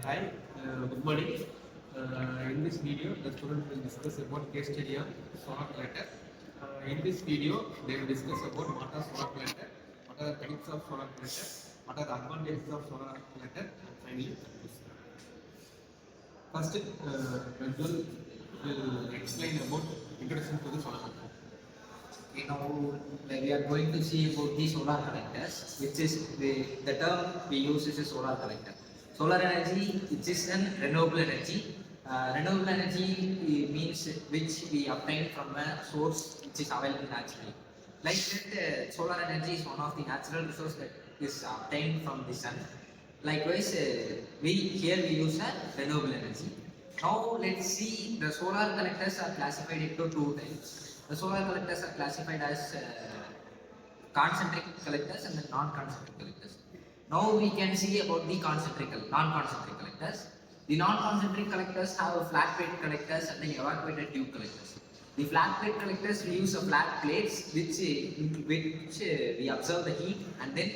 Hi, good morning. In this video, the student will discuss about case study of solar collector. In this video, they will discuss about what are solar collector, what are the types of solar collector, what are the advantages of solar collector, and finally conclusion. First, Bengal will explain about introduction to the solar collector. Okay, now we are going to see about the solar collectors, which is the term we use is a solar collector. Solar energy, it is an renewable energy. Renewable energy means which we obtain from a source which is available naturally. Like that, solar energy is one of the natural resource that is obtained from the sun. Likewise, we use a renewable energy. Now let's see, the solar collectors are classified into two types. The solar collectors are classified as concentric collectors and the non-concentric collectors. Now we can see about the non-concentric collectors. The non-concentric collectors have flat plate collectors and the evacuated tube collectors. The flat plate collectors, we use a flat plates which we observe the heat, and then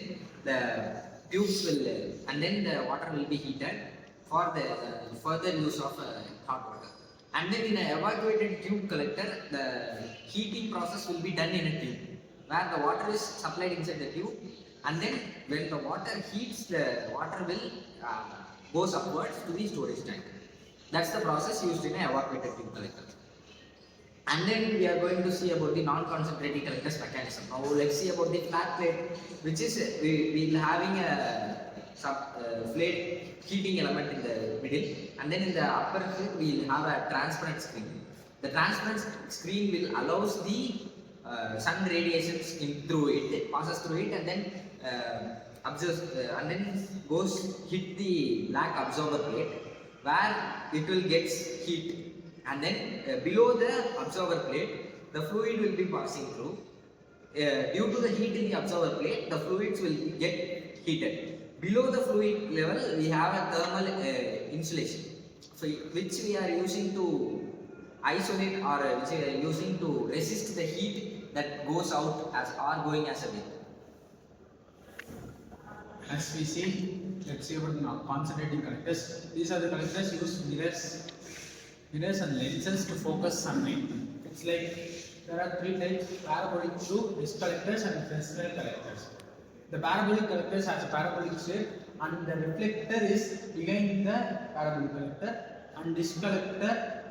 the tubes will and then the water will be heated for the further use of hot water. And then in an evacuated tube collector, the heating process will be done in a tube where the water is supplied inside the tube, and then when the water heats, the water will goes upwards to the storage tank. That's the process used in an evacuated tube collector. And then we are going to see about the non-concentrating collectors mechanism. Now let's see about the flat plate, which is we will having a plate heating element in the middle, and then in the upper plate we will have a transparent screen. The transparent screen will allows the sun radiations through it, passes through it, and then absorbs and then hit the black absorber plate where it will get heat. And then below the absorber plate, the fluid will be passing through. Due to the heat in the absorber plate, the fluids will get heated. Below the fluid level, we have a thermal insulation, so which we are using to isolate, or which we are using to resist the heat that goes out as or going as a wind. As we see, let's see about the concentrating collectors. These are the collectors use mirrors and lenses to focus sunlight. It's like there are three types: parabolic tube, disk collectors, and Fresnel collectors. The parabolic collectors has a parabolic shape, and the reflector is behind the parabolic collector, and disk collector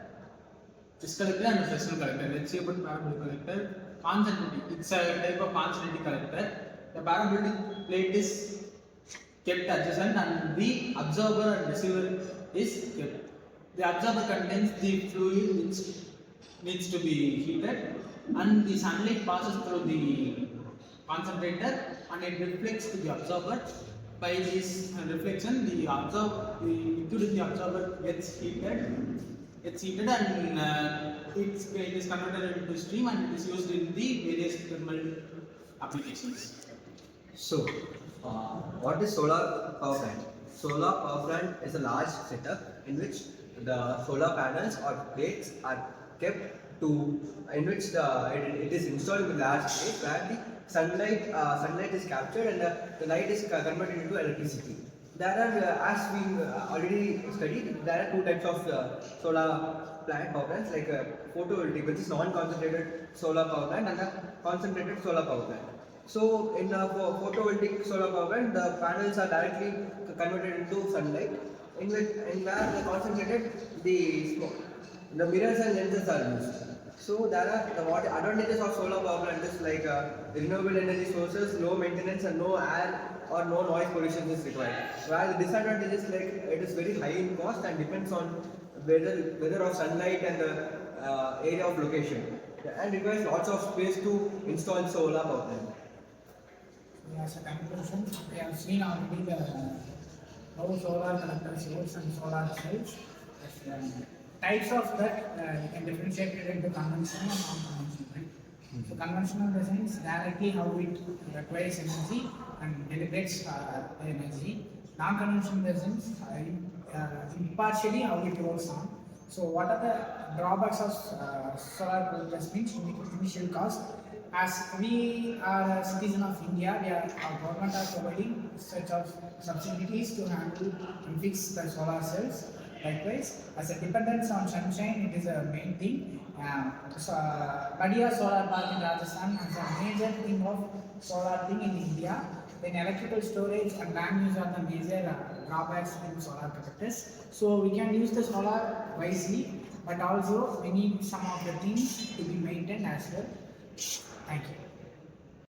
and Fresnel collector. Let's see about parabolic collector. Concentrating, it's a type of concentrating collector. The parabolic plate is kept adjacent, and the absorber and receiver is kept. The absorber contains the fluid which needs to be heated, and the sunlight passes through the concentrator and it reflects to the absorber. By this reflection, the liquid in the absorber gets heated, and it is converted into steam, and it is used in the various thermal applications. So, what is solar power plant? Solar power plant is a large setup in which the solar panels or plates are kept in which it is installed in a large place where the sunlight is captured, and the light is converted into electricity. There are, as we already studied, there are two types of solar power plants, like photovoltaic, which is non-concentrated solar power plant, and a concentrated solar power plant. So in the photovoltaic solar power plant, the panels are directly converted into sunlight, in where the concentrated, the mirrors and lenses are used. So there are the advantages of solar power plant is like renewable energy sources, low maintenance, and no air or no noise pollution is required. While the disadvantage is like it is very high in cost and depends on weather of sunlight and the area of location, and requires lots of space to install solar power plant. As a conclusion, we have seen already how solar collectors works and solar cells. Types of that you can differentiate it into conventional and non-conventional. Right? So conventional in the sense directly how it requires energy and deliberates the energy. Non-conventional in the sense impartially how it works on. So what are the drawbacks of solar collectors means initial cost, as we are a citizen of India, our government are providing such of subsidies to handle and fix the solar cells. Likewise, as a dependence on sunshine, it is a main thing. Badia Solar Park in Rajasthan is a major thing of solar thing in India. Then electrical storage and land use are the major drawbacks in solar collectors. So we can use the solar wisely, but also we need some of the things to be maintained as well. Thank you.